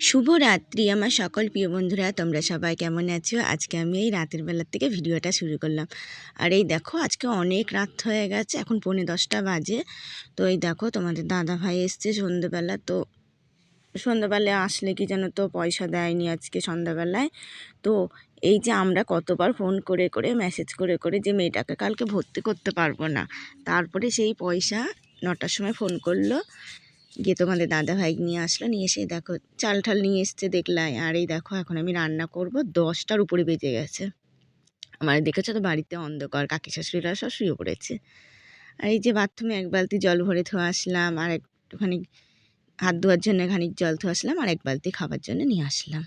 শুভরাত্রি আমার সকল প্রিয় বন্ধুরা, তোমরা সবাই কেমন আছো? আজকে আমি এই রাতের বেলার থেকে ভিডিওটা শুরু করলাম। আর এই দেখো আজকে অনেক রাত হয়ে গেছে, এখন 10:45 বাজে। তো এই দেখো তোমাদের দাদা ভাই এসছে সন্ধ্যেবেলা। তো সন্ধ্যাবেলায় আসলে কি জানো তো, পয়সা দেয়নি আজকে সন্ধ্যাবেলায়। তো এই যে আমরা কতবার ফোন করে করে মেসেজ করে করে যে মেয়েটাকে কালকে ভর্তি করতে পারবো না, তারপরে সেই পয়সা 9টার সময় ফোন করলো, গিয়ে তোমাদের দাদা ভাই নিয়ে আসলো, নিয়ে এসে দেখো চাল ঠাল নিয়ে এসছে দেখলাই। আর এই দেখো এখন আমি রান্না করব, 10টার উপরে বেজে গেছে। আমার দেখেছো তো বাড়িতে অন্ধকার, কাকি শাশুড়িরা সব শুয়ে পড়েছে। আর এই যে বাথরুমে 1 বালতি জল ভরে ধোয়া আসলাম, আর একটুখানি হাত ধোয়ার জন্য খানিক জল ধোয়া আসলাম, আর 1 বালতি খাবার জন্য নিয়ে আসলাম।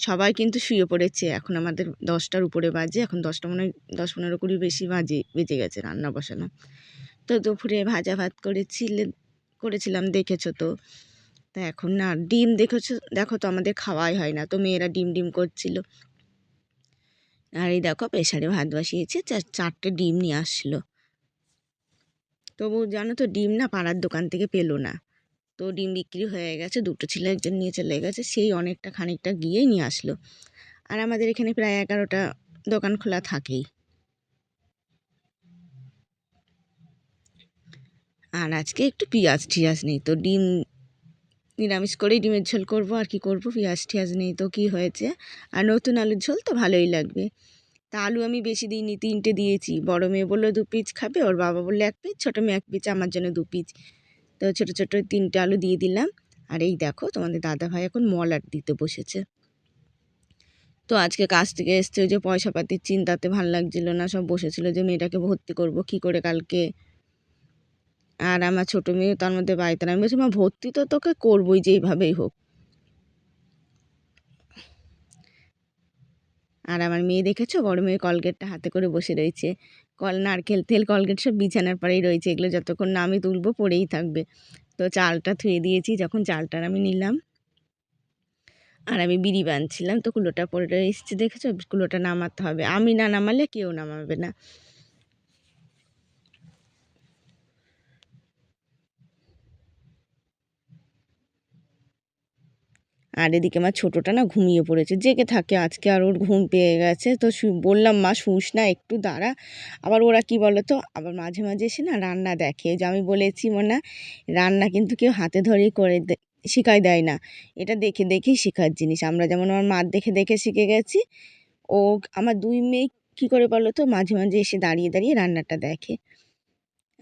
সবাই কিন্তু শুয়ে পড়েছে, এখন আমাদের 10টার উপরে বাজে, এখন 10টা মনে হয় 10-15-20 বেশি বেজে গেছে রান্না বসানো। তো দুপুরে ভাজা ভাত করেছিলাম দেখেছো তো। তা এখন না ডিম দেখো তো আমাদের খাওয়াই হয় না, তো মেয়েরা ডিম ডিম করছিল। আর এই দেখো প্রেসারে ভাত বসিয়েছে, 4টে ডিম নিয়ে আসলো। তবু জানো তো ডিম না পাড়ার দোকান থেকে পেলো না, তো ডিম বিক্রি হয়ে গেছে, 2টো ছিল, একজন নিয়ে চলে গেছে, সেই অনেকটা খানিকটা গিয়ে নিয়ে আসলো। আর আমাদের এখানে প্রায় 11টা দোকান খোলা থাকেই। আর আজকে একটু পেঁয়াজ টিয়াজ নেই, তো ডিম নিরামিষ করেই ডিমের ঝোল করব। আর কি করব, পেঁয়াজ টিয়াজ নেই তো কি হয়েছে। আর নতুন আলুর ঝোল তো ভালোই লাগবে। তা আলু আমি বেশি দিইনি, 3টে দিয়েছি। বড় মেয়ে বললো 2 পিস খাবে, ওর বাবা বললো 1 পিস, ছোটো মেয়ে 1 পিস, আমার জন্য 2 পিস। তো ছোটো ছোটো 3টে আলু দিয়ে দিলাম। আর এই দেখো তোমাদের দাদা ভাই এখন মলাট দিতে বসেছে। তো আজকে কাজ থেকে এসছে, ওই যে পয়সা পাতির চিন্তাতে ভাল লাগছিল না, সব বসেছিল যে মেয়েটাকে ভর্তি করব কি করে কালকে। আর আমার ছোটো মেয়েও তার মধ্যে বাড়িতে না, আমি বলছি মা ভর্তি তো তোকে করবোই যেইভাবেই হোক। আর আমার মেয়ে দেখেছো, বড় মেয়ে কলগেটটা হাতে করে বসে রয়েছে। নারকেল তেল কলগেট সব বিছানার পরেই রয়েছে, এগুলো যতক্ষণ না আমি তুলবো পড়েই থাকবে। তো চালটা ধুয়ে দিয়েছি, যখন চালটা আমি নিলাম, আর আমি বিড়ি বাঁধছিলাম, তো কুলোটা পড়ে এসছে দেখেছো, কুলোটা নামাতে হবে, আমি না নামালে কেউ নামাবে না। আর এদিকে আমার ছোটোটা না ঘুমিয়ে পড়েছে, জেগে থাকে আজকে, আর ওর ঘুম পেয়ে গেছে। তো বললাম মা শুস না, একটু দাঁড়া। আবার ওরা কি বলো তো, আবার মাঝে মাঝে এসে না রান্না দেখে, যে আমি বলেছি না, রান্না কিন্তু কেউ হাতে ধরেই করে শিখাই দেয় না, এটা দেখে দেখেই শেখার জিনিস। আমরা যেমন আমার মার দেখে দেখে শিখে গেছি, ও আমার 2 মেয়ে কী করে বলো তো, মাঝে মাঝে এসে দাঁড়িয়ে দাঁড়িয়ে রান্নাটা দেখে।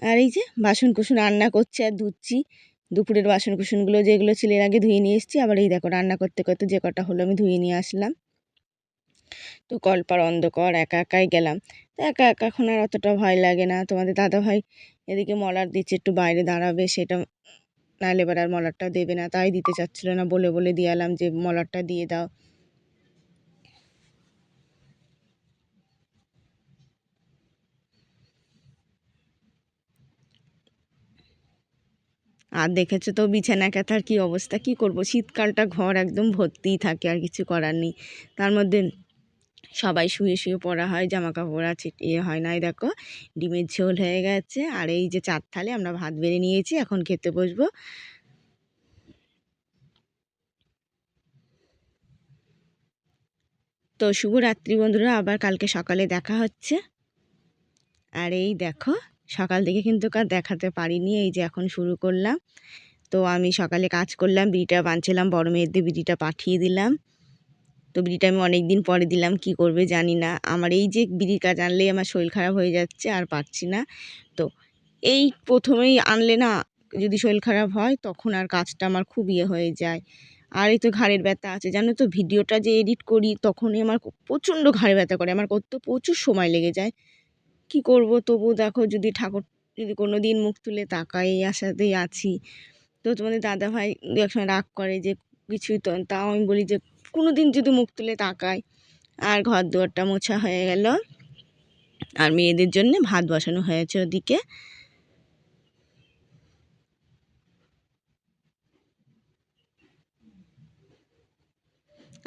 আর এই যে বাসন কুসন রান্না করছে আর ধুচ্ছি, দুপুরের বাসন কুসনগুলো যেগুলো ছিল এর আগে ধুয়ে নিয়ে এসেছি। আবার এই দেখো রান্না করতে করতে যে কটা হলো আমি ধুয়ে নিয়ে আসলাম। তো কলপার অন্ধকার, একা একাই গেলাম, তো একা একা এখন আর অতটা ভয় লাগে না। তোমাদের দাদা ভাই এদিকে মলার দিচ্ছে, একটু বাইরে দাঁড়াবে, সেটা নাহলে এবার আর মলারটা দেবে না, তাই দিতে চাচ্ছিল না, বলে বলে দিয়ে এলাম যে মলারটা দিয়ে দাও। আর দেখেছো তো বিছানা কাঁথার কী অবস্থা, কী করব, শীতকালটা ঘর একদম ভর্তিই থাকে, আর কিছু করার নেই। তার মধ্যে সবাই শুয়ে শুয়ে পড়া হয়, জামা কাপড় আছে হয় না। দেখো ডিমের ঝোল হয়ে গেছে, আর এই যে 4 থালে আমরা ভাত বেড়ে নিয়েছি, এখন খেতে বসবো। তো শুভরাত্রি বন্ধুরা, আবার কালকে সকালে দেখা হচ্ছে। আর এই দেখো সকাল থেকে কিন্তু কার দেখাতে পারিনি, এই যে এখন শুরু করলাম। তো আমি সকালে কাজ করলাম, বিড়িটা বাঁধছিলাম, বড় মেয়েদের বিড়িটা পাঠিয়ে দিলাম। তো বিড়িটা আমি অনেক দিন পরে দিলাম, কি করবে জানি না, আমার এই যে বিড়ির কাজ আনলেই আমার শরীর খারাপ হয়ে যাচ্ছে, আর পারছি না। তো এই প্রথমেই আনলে না, যদি শরীর খারাপ হয় তখন আর কাজটা আমার খুব হয়ে যায়। আর এই তো ঘাড়ের ব্যথা আছে জানো তো, ভিডিওটা যে এডিট করি তখনই আমার প্রচণ্ড ঘাড়ে ব্যথা করে, আমার করতে প্রচুর সময় লেগে যায়। কি করব, তবু দেখো যদি ঠাকুর যদি কোনো দিন মুখ তুলে তাকাই, এই আশাতেই আছি। তো তোমাদের দাদাভাই দু এক সময় রাগ করে যে কিছুই, তো তাও আমি বলি যে কোনো দিন যদি মুখ তুলে তাকাই। আর ঘর দুয়ারটা মোছা হয়ে গেল, আর মেয়েদের জন্য ভাত বসানো হয়েছে ওদিকে।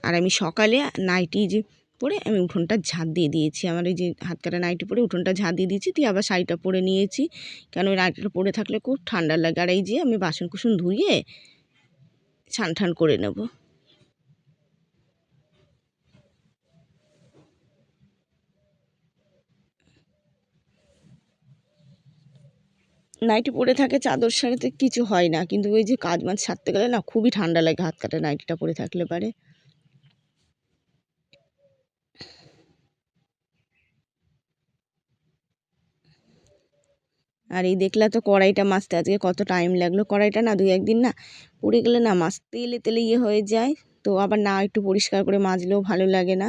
আর আমি সকালে নাইটি যে পরে আমি উঠোনটা ঝাঁট দিয়ে দিয়েছি, আমার এই যে হাত কাটা নাইটি পরে উঠোনটা ঝাঁট দিয়ে দিয়েছি, দিয়ে আবার শাড়িটা পরে নিয়েছি, কেন ওই নাইটিটা পরে থাকলে খুব ঠান্ডা লাগে। আর এই যে আমি বাসন কুসন ধুয়ে স্নান টান করে নেব। নাইটি পরে থাকে চাদর সাথে কিছু হয় না, কিন্তু ওই যে কাজ মাছ সারতে গেলে না খুবই ঠান্ডা লাগে হাত কাটা নাইটিটা পরে থাকলে পারে। আর এই দেখলা তো কড়াইটা মাজতে আজকে কত টাইম লাগলো। কড়াইটা না 2-1 দিন না পুড়ে গেলে না মাছ তেলে তেলে হয়ে যায়, তো আবার না একটু পরিষ্কার করে মাজলেও ভালো লাগে না।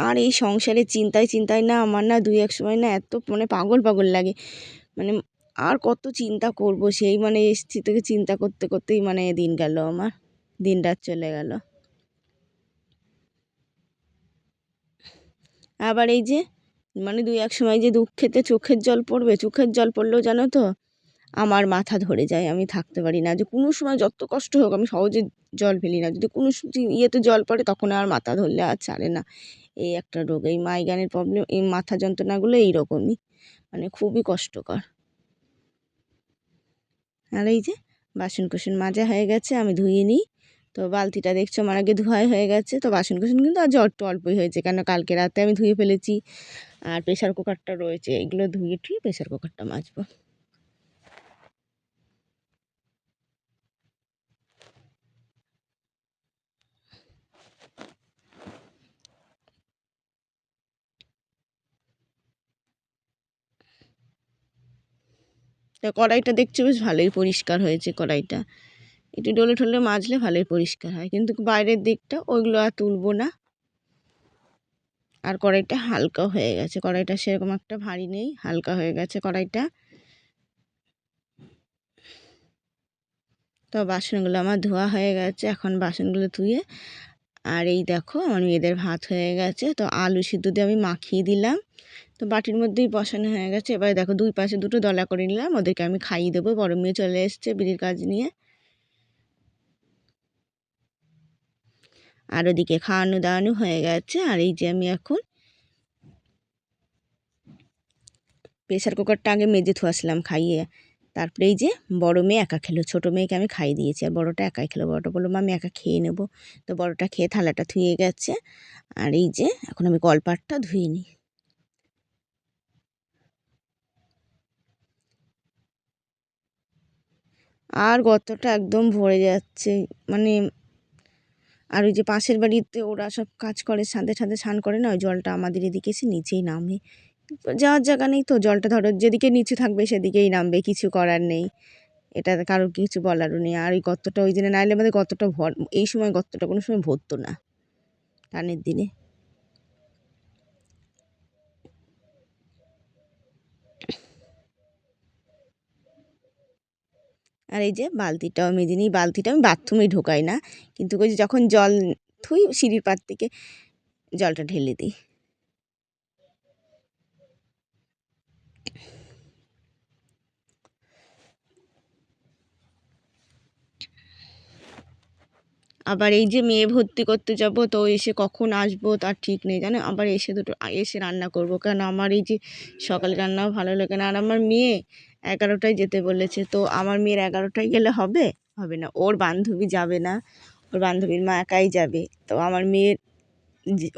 আর এই সংসারের চিন্তায় চিন্তায় না আমার না 2-1 সময় না এত মানে পাগল পাগল লাগে, মানে আর কত চিন্তা করব, সেই মানে এসছি থেকে চিন্তা করতে করতেই মানে দিন গেল, আমার দিন রাত চলে গেল। আবার এই যে মানে 2-1 সময় যে দুঃখেতে চোখের জল পড়বে, চোখের জল পড়লেও জানো তো আমার মাথা ধরে যায়, আমি থাকতে পারি না। যে কোনো সময় যত কষ্ট হোক আমি সহজে জল ফেলি না, যদি কোনো ইয়েতে জল পড়ে তখন আর মাথা ধরলে আর ছাড়ে না। এই একটা রোগ, এই মাইগ্রেনের প্রবলেম, এই মাথা যন্ত্রণাগুলো এইরকমই, মানে খুবই কষ্টকর। আর এই যে বাসন কুসন মাজা হয়ে গেছে, আমি ধুয়ে নিই। তো বালতিটা দেখছো আমার আগে ধোয়াই হয়ে গেছে, তো বাসন কুসন কিন্তু আজ একটু অল্পই হয়েছে, কেন কালকে রাতে আমি ধুয়ে ফেলেছি। আর প্রেশার কুকারটা রয়েছে, এগুলো ধুয়ে টুয়ে প্রেশার কুকারটা মাজবো। তা কড়াইটা দেখছো বেশ ভালোই পরিষ্কার হয়েছে, কড়াইটা একটু ডলে ঠলে মাজলে ভালোই পরিষ্কার হয়, কিন্তু বাইরের দিকটা ওইগুলো আর তুলবো না। আর কড়াইটা হালকা হয়ে গেছে, কড়াইটা সেরকম একটা ভারী নেই, হালকা হয়ে গেছে কড়াইটা। তো বাসনগুলো আমার ধোয়া হয়ে গেছে, এখন বাসনগুলো ধুয়ে আর এই দেখো আমার মেয়েদের ভাত হয়ে গেছে, তো আলু সিদ্ধ দিয়ে আমি মাখিয়ে দিলাম, তো বাটির মধ্যেই বসানো হয়ে গেছে। এবারে দেখো দুই পাশে দুটো দলা করে নিলাম, ওদেরকে আমি খাইয়ে দেবো। বড় মেয়ে চলে এসছে বিড়ির কাজ নিয়ে। আর ওদিকে খাওয়ানো দাওয়ানো হয়ে গেছে। আর এই যে আমি এখন প্রেশার কুকারটা আগে মেজে আসলাম খাইয়ে, তারপরে এই যে বড় মেয়ে একা খেলো, ছোটো মেয়েকে আমি খাইয়ে দিয়েছি, আর বড়োটা একাই খেলো। বড়োটা বললো মা আমি একা খেয়ে নেবো, তো বড়োটা খেয়ে থালাটা ধুয়ে গেছে। আর এই যে এখন আমি কলপাটটা ধুয়ে নিই। আর গর্তটা একদম ভরে যাচ্ছে, মানে আর ওই যে পাশের বাড়িতে ওরা সব কাজ করে, ছাদে ছাদে স্নান করে না, ওই জলটা আমাদের এদিকে এসে নিচেই নামে। যাওয়ার জায়গা নেই, তো জলটা ধরো যেদিকে নিচে থাকবে সেদিকেই নামবে, কিছু করার নেই, এটা কারোর কিছু বলারও নেই। আর ওই গর্তটা ওই দিনে নাইলে আমাদের গর্তটা এই সময় গর্তটা কোনো সময় ভরতো না টানের দিনে। আর এই যে বালতিটাও মেজে নিই, বালতিটা আমি বাথরুমে ঢোকাই না, কিন্তু ওই যে যখন জল থুই সিঁড়ির পাড় থেকে জলটা ঢেলে দিই। আবার এই যে মেয়ে ভর্তি করতে যাব, তো এসে কখন আসবো তার ঠিক নেই জানো। আবার এসে এসে রান্না করব, কারণ আমার এই যে সকালে রান্নাও ভালো লাগে না। আর আমার মেয়ে 11টায় যেতে বলেছে, তো আমার মেয়ের 11টায় গেলে হবে হবে না, ওর বান্ধবী যাবে না, ওর বান্ধবীর মা একাই যাবে, তো আমার মেয়ের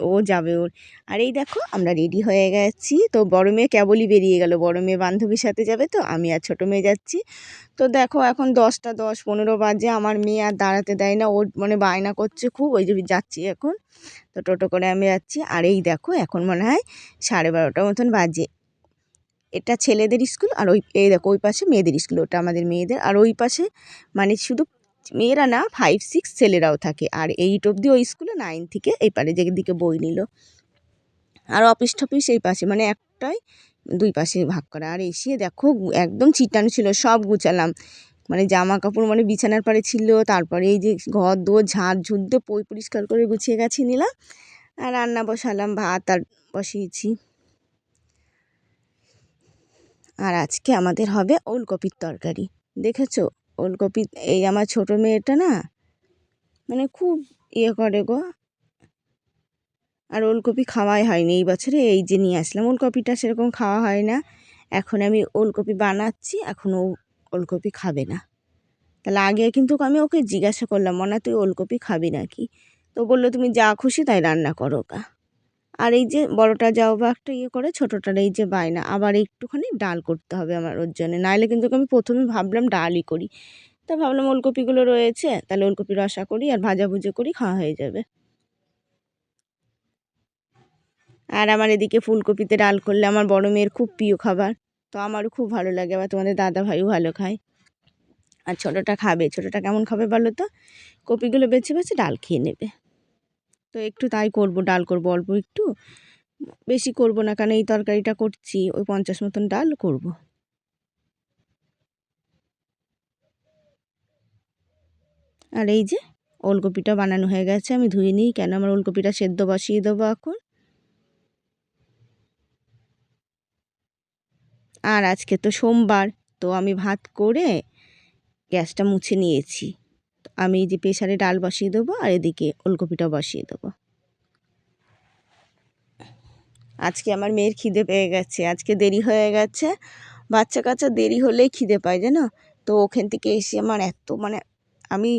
ও যাবে ওর। আর এই দেখো আমরা রেডি হয়ে গেছি, তো বড় মেয়ে কেবলই বেরিয়ে গেল, বড় মেয়ে বান্ধবীর সাথে যাবে, তো আমি আর ছোটো মেয়ে যাচ্ছি। তো দেখো এখন 10টা 10-15 বাজে, আমার মেয়ে আর দাঁড়াতে দেয় না, ওর মানে বায়না করছে খুব, ওই যে যাচ্ছি এখন। তো টোটো করে আমি যাচ্ছি। আর এই দেখো এখন মনে হয় 12:30 মতন বাজে। এটা ছেলেদের স্কুল, আর ওই এই দেখো ওই পাশে মেয়েদের স্কুল, ওটা আমাদের মেয়েদের। আর ওই পাশে মানে শুধু মেয়েরা না 5-6 ছেলেরাও থাকে, আর 8 অবধি ওই স্কুলে, 9 থেকে এই পারে যেদিকে বই নিল। আর অফিস টফিস এই পাশে, মানে একটাই দুই পাশে ভাগ করা। আর এসে দেখো একদম ছিটানো ছিল, সব গুছালাম, মানে জামা কাপড় মানে বিছানার পাড়ে ছিল, তারপরে এই যে ঘর দোর ঝাড় ঝুড় দিয়ে পরিষ্কার করে গুছিয়ে গাছিয়ে নিলাম। আর রান্না বসালাম, ভাত আর বসিয়েছি। আর আজকে আমাদের হবে ওলকপির তরকারি। দেখেছো ওলকপি, এই আমার ছোটো মেয়েটা না মানে খুব করে গো, আর ওলকপি খাওয়াই হয়নি এই বছরে, এই যে নিয়ে আসলাম ওলকপিটা, সেরকম খাওয়া হয় না। এখন আমি ওলকপি বানাচ্ছি, এখন ও ওলকপি খাবে না। তাহলে আগে কিন্তু আমি ওকে জিজ্ঞাসা করলাম, মনা তুই ওলকপি খাবি নাকি, তো বললো তুমি যা খুশি তাই রান্না করো গা। আর এই যে বড়টা যাও বা একটা ইয়ে করে, ছোটোটার এই যে বায়না আবার একটুখানি ডাল করতে হবে আমার ওর জন্যে, নাহলে কিন্তু আমি প্রথমে ভাবলাম ডালই করি, তা ভাবলাম ওলকপিগুলো রয়েছে তাহলে ওলকপি রসা করি আর ভাজাভুজি করি, খাওয়া হয়ে যাবে। আর আমার এদিকে ফুলকপিতে ডাল করলে আমার বড় মেয়ের খুব প্রিয় খাবার, তো আমারও খুব ভালো লাগে, আবার তোমাদের দাদা ভাইও ভালো খায়। আর ছোটোটা খাবে, ছোটোটা কেমন খাবে বলো তো, কপিগুলো বেছে বেছে ডাল খেয়ে নেবে। তো একটু তাই করব, ডাল করব অল্প একটু, বেশি করব না, কারণ এই তরকারিটা করছি ওই 50 মতন ডাল করব। আর এই যে ওলকপিটা বানানো হয়ে গেছে, আমি ধুয়ে নিই, কেন আমার ওলকপিটা সেদ্ধ বসিয়ে দেবো এখন। আর আজকে তো সোমবার, তো আমি ভাত করে গ্যাসটা মুছে নিয়েছি, আমি এই যে প্রেসারে ডাল বসিয়ে দেবো আর এদিকে ওলকপিটা বসিয়ে দেবো। আজকে আমার মেয়ের খিদে পেয়ে গেছে, আজকে দেরি হয়ে গেছে, বাচ্চা কাচ্চা দেরি হলেই খিদে পায় জানো। তো ওখান থেকে এসে আমার এত আমি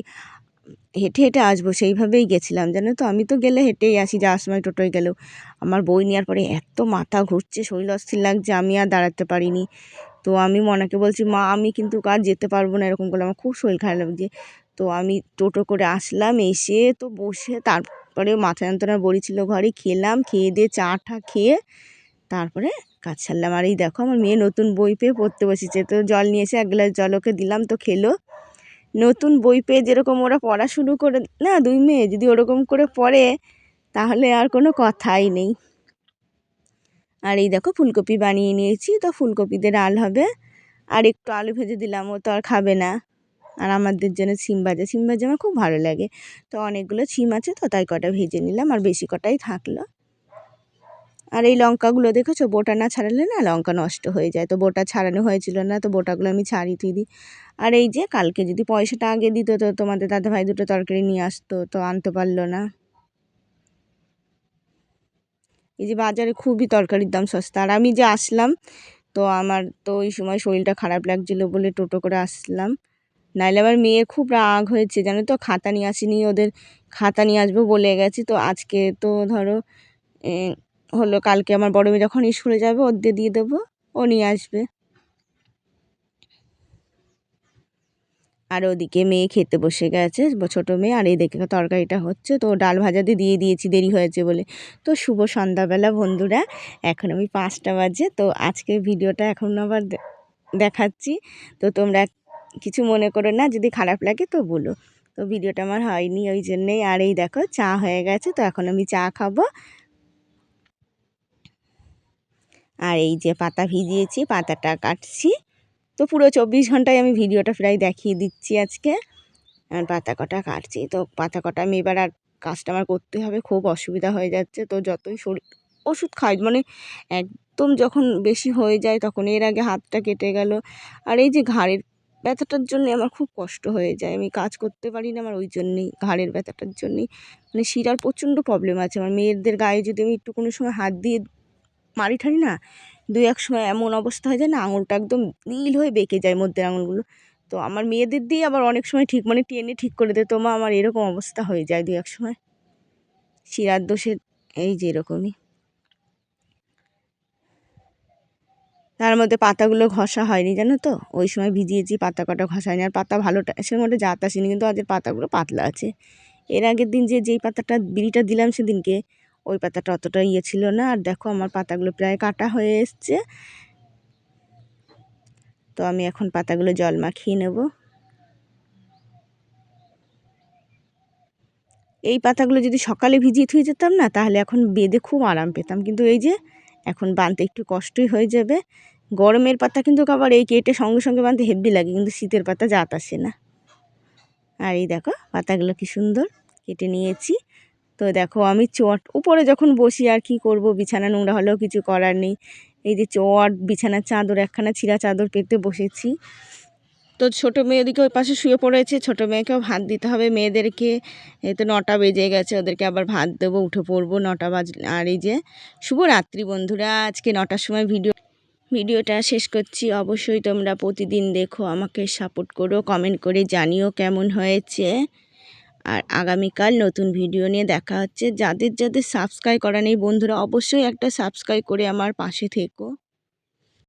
হেঁটে হেঁটে আসবো সেইভাবেই গেছিলাম জানো তো, আমি তো গেলে হেঁটেই আসি, যাওয়ার সময় টোটোয় গেলেও। আমার বই নেওয়ার পরে এত মাথা ঘুরছে, শরীর অস্থির লাগছে, আমি আর দাঁড়াতে পারিনি। তো আমি মনাকে বলছি, মা আমি কিন্তু কাজ যেতে পারবো না, এরকম করলে আমার খুব শরীর খারাপ লাগছে। তো আমি টোটো করে আসলাম, এসে তো বসে তারপরে মাথা যন্ত্রণার বড়ি ছিল ঘরে, খেলাম, খেয়ে দিয়ে চা টা খেয়ে তারপরে কাজ সারলাম। আর এই দেখো আমার মেয়ে নতুন বই পেয়ে পড়তে বসেছে, তো জল নিয়ে এসে 1 গ্লাস জল ওকে দিলাম, তো খেলো। নতুন বই পেয়ে যেরকম ওরা পড়া শুরু করে না, 2 মেয়ে যদি ওরকম করে পড়ে তাহলে আর কোনো কথাই নেই। আর এই দেখো ফুলকপি বানিয়ে নিয়েছি, তো ফুলকপিতে ডাল হবে, আর একটু আলু ভেজে দিলাম, ও তো আর খাবে না। আর আমাদের জন্য সিম ভাজা, সিম ভাজা আমার খুব ভালো লাগে, তো অনেকগুলো সিম আছে, তো তাই কটা ভেজে নিলাম, আর বেশি কটাই থাকলো। আর এই লঙ্কাগুলো দেখেছো, বোটা না ছাড়ালে না লঙ্কা নষ্ট হয়ে যায়, তো বোটা ছাড়ানো হয়েছিল না, তো বোটাগুলো আমি ছাড়িয়ে দিই। আর এই যে কালকে যদি পয়সাটা আগে দিত, তো তোমাদের দাদাভাই দুটো তরকারি নিয়ে আসতো, তো আনতে পারলো না। এই যে বাজারে খুবই তরকারির দাম সস্তা, আর আমি যে আসলাম, তো আমার তো ওই সময় শরীরটা খারাপ লাগছিলো বলে টোটো করে আসলাম, নাইলে আমার মেয়ে খুব রাগ হয়েছে জানো তো, খাতা নিয়ে আসিনি, ওদের খাতা নিয়ে আসবো বলে গেছি, তো আজকে তো ধরো হলো, কালকে আমার বড় মেয়ে যখন স্কুলে যাবে ওদের দিয়ে দেবো, ও নিয়ে আসবে। আর ওদিকে মেয়ে খেতে বসে গেছে, ছোটো মেয়ে, আর এই দেখে তরকারিটা হচ্ছে, তো ডাল ভাজাতে দিয়ে দিয়েছি দেরি হয়েছে বলে। তো শুভ সন্ধ্যাবেলা বন্ধুরা, এখন আমি 5টা বাজে, তো আজকে ভিডিওটা এখন আবার দেখাচ্ছি, তো তোমরা কিছু মনে করো না, যদি খারাপ লাগে তো বলো। তো ভিডিওটা আমার হয়নি ওই জন্যেই। আর এই দেখো চা হয়ে গেছে, তো এখন আমি চা খাবো। আর এই যে পাতা ভিজিয়েছি, পাতাটা কাটছি, তো পুরো 24 ঘন্টায় আমি ভিডিওটা প্রায় দেখিয়ে দিচ্ছি আজকে। আর পাতা কটা কাটছি, তো পাতা কটা আমি এবার আর কাস্টমার করতে হবে, খুব অসুবিধা হয়ে যাচ্ছে, তো যতই শরীর ওষুধ খাই একদম যখন বেশি হয়ে যায় তখন, এর আগে হাতটা কেটে গেল। আর এই যে ঘাড়ের ব্যথাটার জন্য আমার খুব কষ্ট হয়ে যায়, আমি কাজ করতে পারি না, আমার ওই জন্যেই ঘাড়ের ব্যথাটার জন্যেই, শিরার প্রচণ্ড প্রবলেম আছে আমার। মেয়েদের গায়ে যদি আমি একটু কোনো সময় হাত দিয়ে মারি ঠারি না, 2-1 সময় এমন অবস্থা হয়ে যায় না, আঙুলটা একদম নীল হয়ে বেঁকে যায়, মধ্যের আঙুলগুলো। তো আমার মেয়েদের দিয়ে আবার অনেক সময় ঠিক টেনে ঠিক করে দেয়, তো মা আমার এরকম অবস্থা হয়ে যায় 2-1 সময়, শিরার দোষের এই যে এরকমই। তার মধ্যে পাতাগুলো ঘষা হয়নি জানো তো, ওই সময় ভিজিয়েছি, পাতা কটা ঘষা হয়নি, আর পাতা ভালোটা সে মধ্যে জাত আসেনি, কিন্তু আজের পাতাগুলো পাতলা আছে। এর আগের দিন যেই পাতাটা বিড়িটা দিলাম সেদিনকে, ওই পাতাটা অতটা ইয়ে ছিল না। আর দেখো আমার পাতাগুলো প্রায় কাটা হয়ে এসছে, তো আমি এখন পাতাগুলো জল মাখিয়ে নেব। এই পাতাগুলো যদি সকালে ভিজিয়ে থুয়ে যেতাম না, তাহলে এখন বেঁধে খুব আরাম পেতাম, কিন্তু এই যে এখন বাঁধতে একটু কষ্টই হয়ে যাবে। গরমের পাতা কিন্তু আবার এই কেটে সঙ্গে সঙ্গে বাঁধতে হেব্বি লাগে, কিন্তু শীতের পাতা জাত আসে না। আর এই দেখো পাতাগুলো কি সুন্দর কেটে নিয়েছি। তো দেখো আমি চট উপরে যখন বসি, আর কি করব, বিছানা নোংরা হলেও কিছু করার নেই, এই যে চট বিছানার চাদর, একখানা ছিঁড়া চাদর পেতে বসেছি। তো ছোটো মেয়ে ওদিকে ওই পাশে শুয়ে পড়েছে, ছোটো মেয়েকেও ভাত দিতে হবে মেয়েদেরকে, এই তো 9টা বেজে গেছে, ওদেরকে আবার ভাত দেবো, উঠে পড়বো 9টা বাজলে। আর এই যে শুভরাত্রি বন্ধুরা, আজকে 9টার সময় ভিডিওটা শেষ করছি। অবশ্যই তোমরা প্রতিদিন দেখো, আমাকে সাপোর্ট করো, কমেন্ট করে জানিও কেমন হয়েছে। আর আগামীকাল নতুন ভিডিও নিয়ে দেখা হচ্ছে। যাদের যাদের সাবস্ক্রাইব করা নেই বন্ধুরা অবশ্যই একটা সাবস্ক্রাইব করে আমার পাশে থেকো।